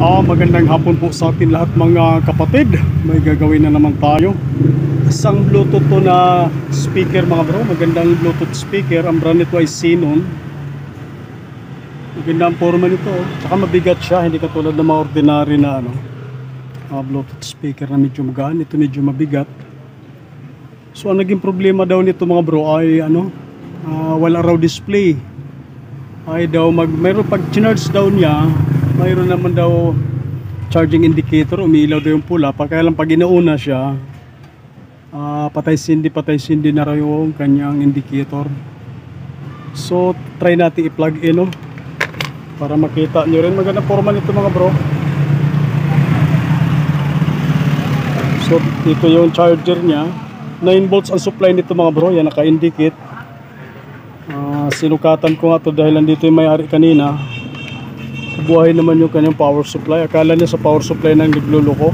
Magandang hapon po sa atin lahat mga kapatid. May gagawin na naman tayo. Isang Bluetooth to na speaker mga bro. Magandang Bluetooth speaker. Ang brand nito ay Xenon. Magandang forma nito. Tsaka mabigat siya. Hindi katulad ng mga ordinary na Bluetooth speaker na medyo magaan. Ito medyo mabigat. So ang naging problema daw nito mga bro ay wala raw display. Ay daw mayroon pag charge daw niya, mayroon naman daw charging indicator, umiilaw daw yung pula. Kaya lang pag inauna siya, patay sindi na raw yung kanyang indicator. So try natin i-plug in para makita nyo rin. Magandang forma nito mga bro. So ito yung charger nya, 9 volts ang supply nito mga bro. Yan naka-indicate. Sinukatan ko nga to dahil nandito yung may-ari kanina. Buhay naman yung kanyang power supply. Akala niya sa power supply nang nagluloko,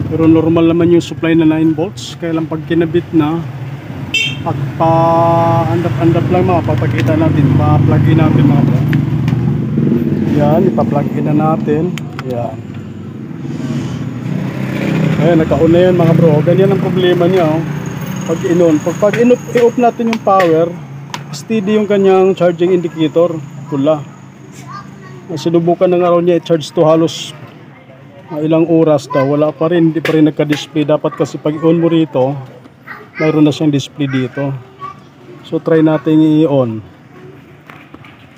pero normal naman yung supply na 9 volts. Kaya lang pag kinabit na, pa-andap lang papakita natin, pa-plug in natin mga bro. Yan, ipa-plug in na natin. Yan. Ayan, naka-on na yan mga bro. Ganyan ang problema niya pag i-off natin yung power, steady yung kanyang charging indicator, pula. Sinubukan ng araw niya i-charge to halos ilang oras daw, wala pa rin, hindi pa rin nagka-display. Dapat kasi pag on mo rito, mayroon na siyang display dito. So try natin i-on.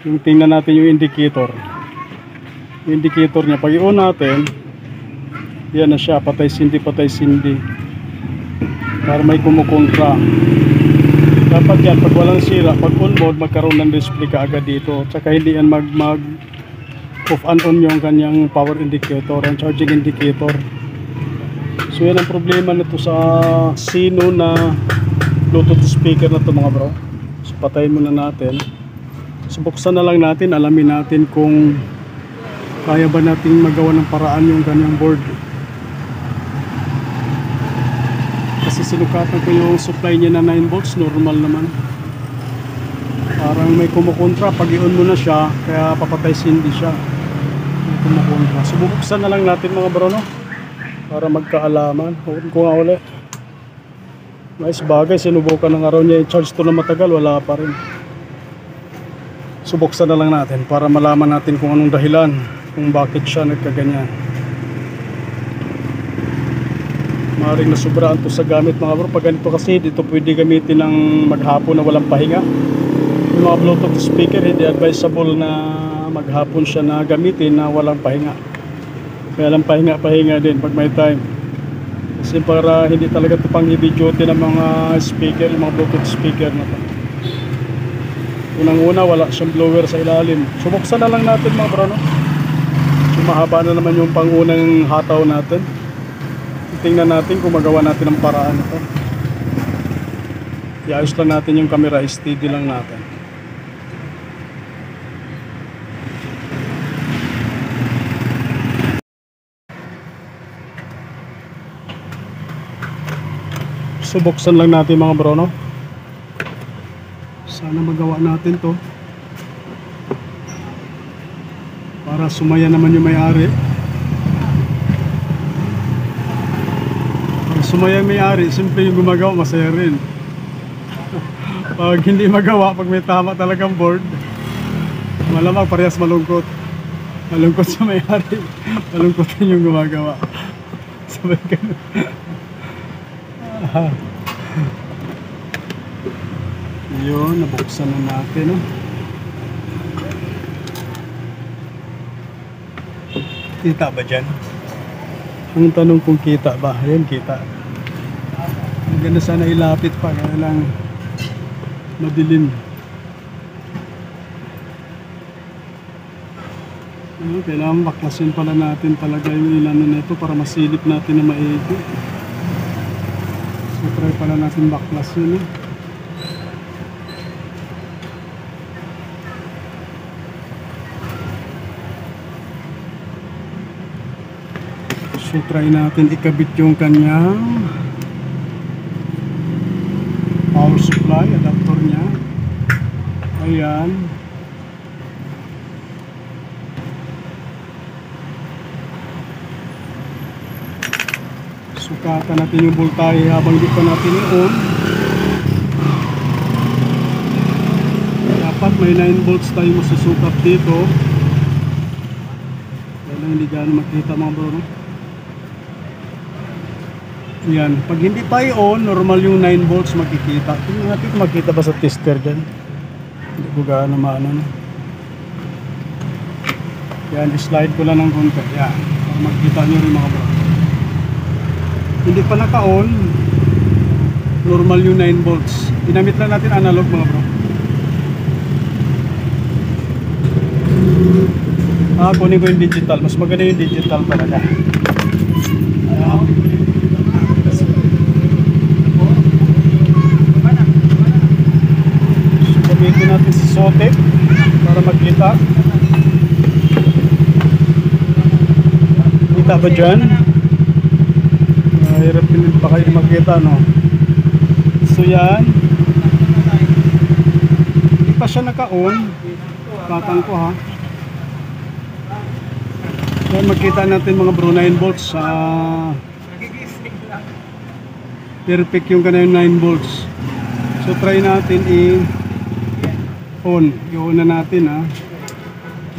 Tingnan natin yung indicator. Yung indicator niya, pag i-on natin, yan na siya, patay sindi. Para may kumukontra. Dapat yan, pag walang sira, pag on mode, magkaroon ng display ka agad dito. Tsaka hindi yan off and on yung kanyang power indicator and charging indicator. So yan ang problema nito sa Xenon na Bluetooth speaker na to mga bro. So patayin muna natin. So buksan na lang natin, alamin natin kung kaya ba nating magawa ng paraan yung kanyang board. Kasi sinukatan ko yung supply niya na 9 volts, normal naman. Parang may kumukontra pag i-on mo na siya, kaya papatay sindi siya. May kumukontra. So bubuksan na lang natin mga bro para magkaalaman. Huwag ko nga ulit. Nice bagay, sinubukan ng araw niya i-charge to na matagal, wala pa rin. So buksan na lang natin para malaman natin kung anong dahilan, kung bakit siya nagkaganyan. Maring nasubraan to sa gamit mga bro. Pag ganito kasi dito pwede gamitin ng maghapon na walang pahinga. Yung mga Bluetooth speaker, hindi advisable na maghapon siya na gamitin na walang pahinga. Kaya lang pahinga din pag may time. Kasi para hindi talaga ito pang heavy duty ng mga speaker, yung mga Bluetooth speaker na to. Unang-una wala siyang blower sa ilalim. Subuksan na lang natin mga bro So mahaba na naman yung pangunang hataw natin. Tingnan natin kung magawa natin ang paraan ito. I-ayos lang natin yung camera, steady lang natin. So buksan lang natin mga bro Sana magawa natin to para sumaya naman yung may-ari. Sumaya may-ari, simple yung gumagawa, masaya rin. Pag hindi magawa, pag may tama talagang board, malamang parehas malungkot. Malungkot sa may-ari, malungkot din yung gumagawa. Sabay ganun. Yun, nabuksan na natin Kita ba dyan? Ang tanong kung kita ba? Ayan, kita. Maganda sana ilapit pa, kaya lang madilim. Kailangan baklasin pala natin talaga yung ilano na ito para masilip natin na maigi. So try pala natin baklasin So try natin ikabit yung kanyang power supply adapter niya. Ayan. Sukatan natin yung voltahe habang di pa natin i-on. Dapat may 9 volts tayo masusukat dito. Kaya lang hindi gaano makita mga bro, no? Yan, pag hindi pa i-on, normal yung 9 volts makikita. Tingnan natin kung makita ba sa tester dyan. Hindi ko gaano maano, no? Yan, slide ko lang ng konti. Yan, para makita nyo rin mga bro. Hindi pa naka-on, normal yung 9 volts. Ginamit lang natin analog mga bro. Kunin ko yung digital. Mas maganda yung digital talaga. Ayan. So, gamitin natin si Sotek para magkita. Kita ba dyan? Hirap din pa kayo magkita, no? So yan. Hindi pa siya naka-on. Batang ko ha. Yan, makita natin mga bro, 9 volts. Perfect yung kanayong 9 volts. So try natin i-on. I-on na natin ha.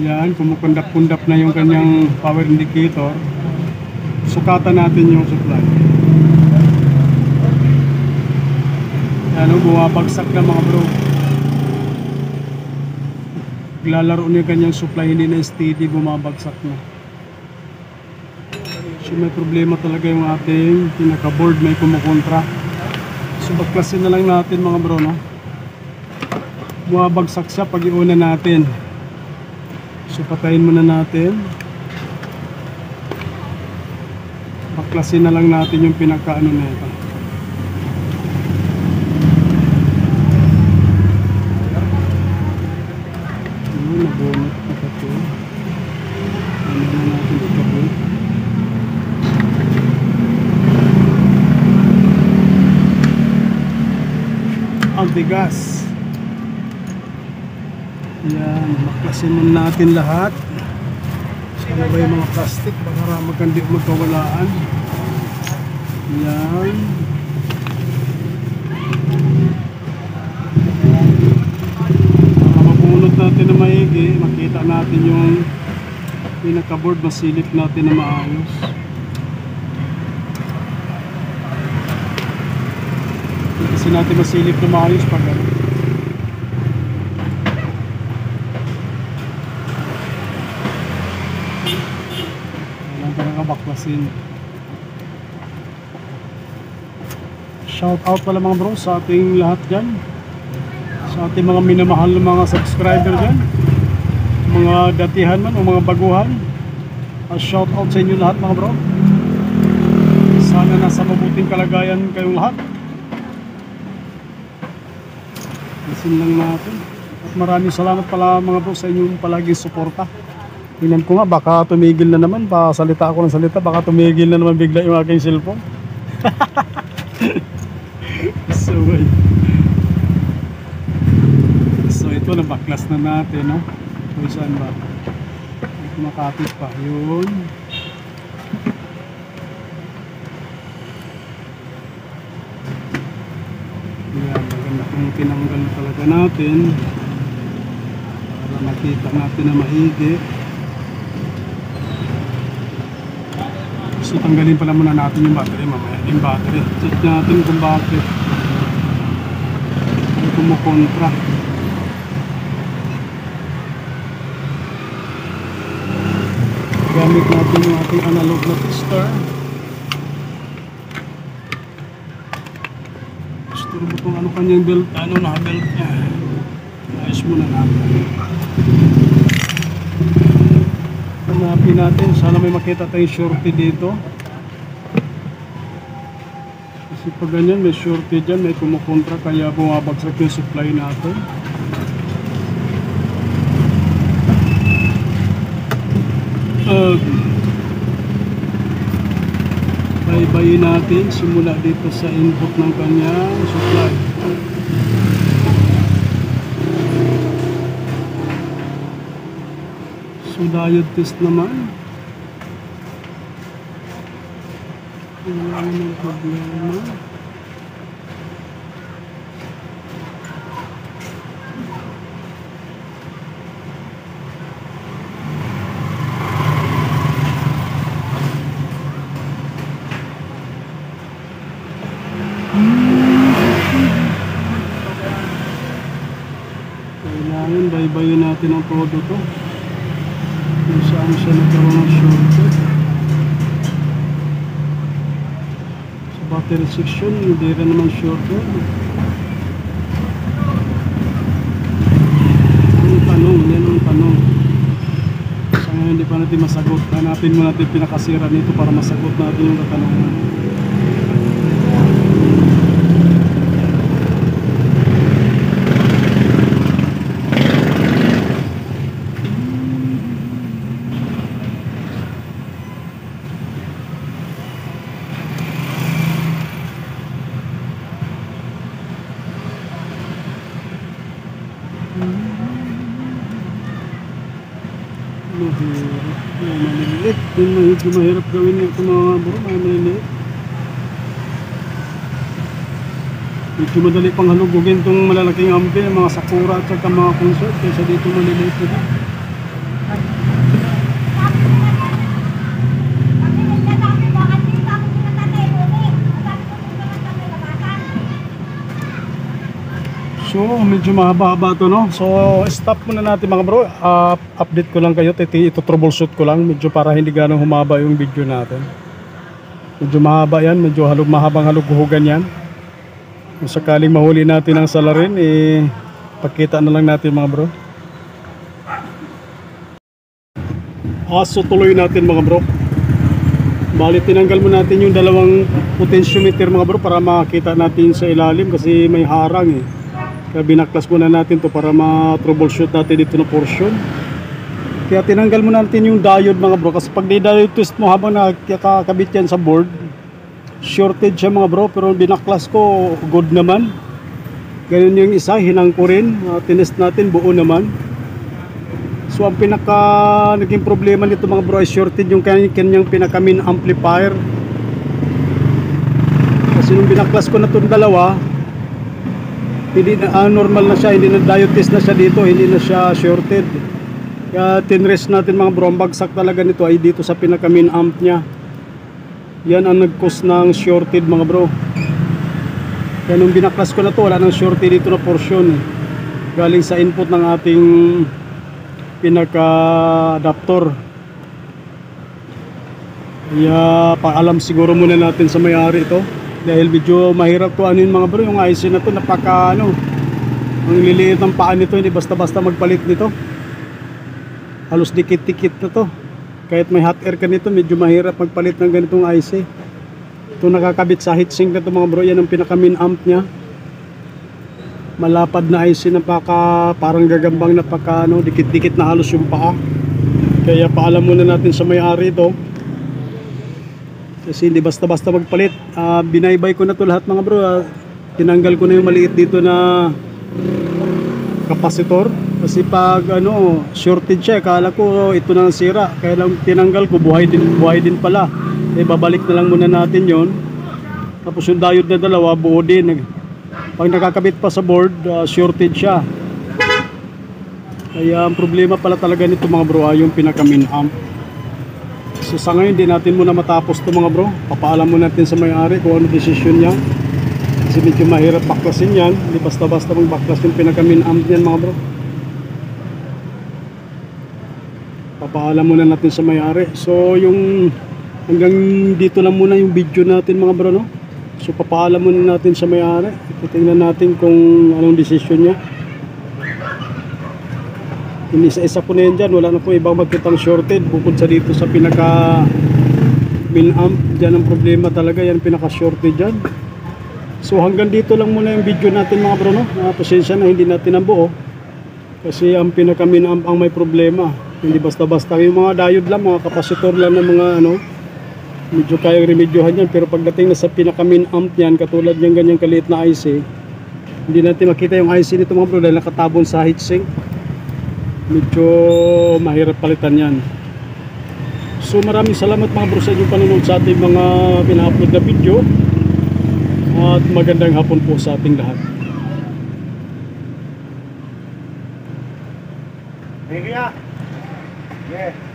Yan, kumukundap-kundap na yung kanyang power indicator. Sukatan natin yung supply. Yan o, bumabagsak na mga bro. Lalaro niya yung kanyang supply, hindi na steady, bumabagsak na. So may problema talaga yung ating pinaka-board, may kumukontra. So baklasin na lang natin mga bro, no? Bumabagsak siya pag iuna natin. So patayin muna natin. Baklasin na lang natin yung pinaka-ano na ito. Nabunot na ito. Ano na natin ito po. Ang bigas. Yan, baklasin muna natin lahat. Ano ba yung mga plastic? Baka magkandi magkawalaan. Yan. Mabunod natin na maigi. Makita natin yung pinaka-board. Masilip natin na maayos. Kasi natin masilip na maayos pag ano. Baklasin. Shout out pala mga bro sa ating lahat dyan, sa ating mga minamahal ng mga subscriber dyan, mga datihan man o mga baguhan. Shout out sa inyo lahat mga bro. Sana nasa mabuting kalagayan kayong lahat. Lisin lang natin. At maraming salamat pala mga bro sa inyong palaging suporta. Tingnan ko nga, baka tumigil na naman. Salita ako ng salita, baka tumigil na naman bigla yung aking cellphone. So ito, nabaklas na natin, no? So saan ba? Ito makapit pa, yun. Yan, maganda kung tinanggal talaga natin para makita natin na maigi. So tanggalin pala muna natin yung battery mamaya. Yung battery, check natin kung bakit ay kumukontra. Gamit natin yung ating analog na tester. Tester mo kung ano kanyang belt, ano na belt niya. Ayos muna natin. Hanapin natin, sana may makita tayong shorty dito. Kasi pag ganyan may shorty dyan, may kumukontra, kaya bumabagsak yung supply natin. Baybayin natin simula dito sa input ng kanyang supply. So diode test naman. Wala namang problema. Kailangan baybayin natin ang todo to kung saan siya nagkaroon ng shortcut. Sa battery section hindi rin naman shortcut. Yan ang tanong. Sa ngayon hindi pa natin masagot. Hanapin mo natin pinakasira nito para masagot natin yung katanungan. Maliliit. Medyo mahirap gawin ito mga bro, maliliit. Medyo madali pang halugugin itong malalaking ampere, mga Sakura at saka mga Consort, kaysa dito maliliit na. So medyo mahaba-haba to, no? So stop muna natin mga bro. Update ko lang kayo, ito troubleshoot ko lang medyo para hindi ganong humaba yung video natin. Medyo mahaba yan, medyo mahabang halughugan yan. Kung sakaling mahuli natin ang salarin, pakita na lang natin mga bro. So tuloy natin mga bro. Bali tinanggal mo natin yung dalawang potentiometer mga bro para makita natin sa ilalim kasi may harang Kaya binaklas muna natin to para ma-troubleshoot natin dito na portion. Kaya tinanggal mo natin yung diode mga bro, kasi pag di-diode twist mo habang nakakabit yan sa board, shorted siya mga bro. Pero binaklas ko, good naman. Ganun yung isa, hinang ko rin, tinest natin, buo naman. So ang pinaka naging problema nito mga bro ay shorted yung kanyang pinaka main amplifier. Kasi nung binaklas ko na itong dalawa, hindi na normal na siya, hindi na diode test na siya dito, hindi na siya shorted. Kaya tinrest natin mga bro, ang bagsak talaga nito ay dito sa pinaka main amp nya. Yan ang nag-cause ng shorted mga bro. Kaya nung binaklas ko na to, wala nang shorted dito na portion. Galing sa input ng ating pinaka adapter. Kaya paalam siguro muna natin sa may-ari ito. Dahil medyo mahirap to anuin mga bro, yung IC na to napaka ang liliit ng paa nito, hindi basta-basta magpalit nito. Halos dikit-dikit na to. Kahit may hot air ka nito, medyo mahirap magpalit ng ganitong IC. Ito nakakabit sa heatsink na to mga bro, yan ang pinaka main amp nya. Malapad na IC na parang gagambang napaka dikit-dikit na halos yung paa. Kaya paalam muna natin sa may-ari ito. Kasi hindi basta-basta magpalit. Binaybay ko na to lahat mga bro. Tinanggal ko na yung maliit dito na kapasitor. Kasi pag shorted siya, akala ko ito na ang sira. Kaya lang tinanggal ko, buhay din pala. Babalik na lang muna natin yon. Tapos yung diode na dalawa, buo din. Pag nakakabit pa sa board, shorted siya. Kaya ang problema pala talaga nito mga bro ay yung pinaka main amp. So sa ngayon hindi natin muna matapos to mga bro. Papaalam mo natin sa may-ari kung ano decision niya. Kasi medyo mahirap baklasin yan. Hindi basta-basta magbaklas yung pinaka main amp niyan mga bro. Papaalam muna natin sa may-ari. So yung hanggang dito lang muna yung video natin mga bro, no? So papaalam muna natin sa may-ari. Titingnan natin kung anong decision niya. Inisa-isa ko na yan dyan, wala na po ibang magkitang shorted bukod sa dito sa pinaka main amp. Dyan ang problema talaga, yan pinaka shorted dyan. So hanggang dito lang muna yung video natin mga bro, no? Pasensya na hindi natin nabuo kasi ang pinaka main amp ang may problema. Hindi basta-basta yung mga diode lang, mga kapasitor lang ng mga medyo kayang remedyohan yan. Pero pagdating na sa pinaka main amp yan, katulad yung ganyang kaliit na IC, hindi natin makita yung IC nito mga bro dahil nakatabon sa heatsink. Medyo mahirap palitan yan. So maraming salamat mga bro sa inyong panonood sa ating mga pina-upload na video. At magandang hapon po sa ating lahat. Thank you. Yeah.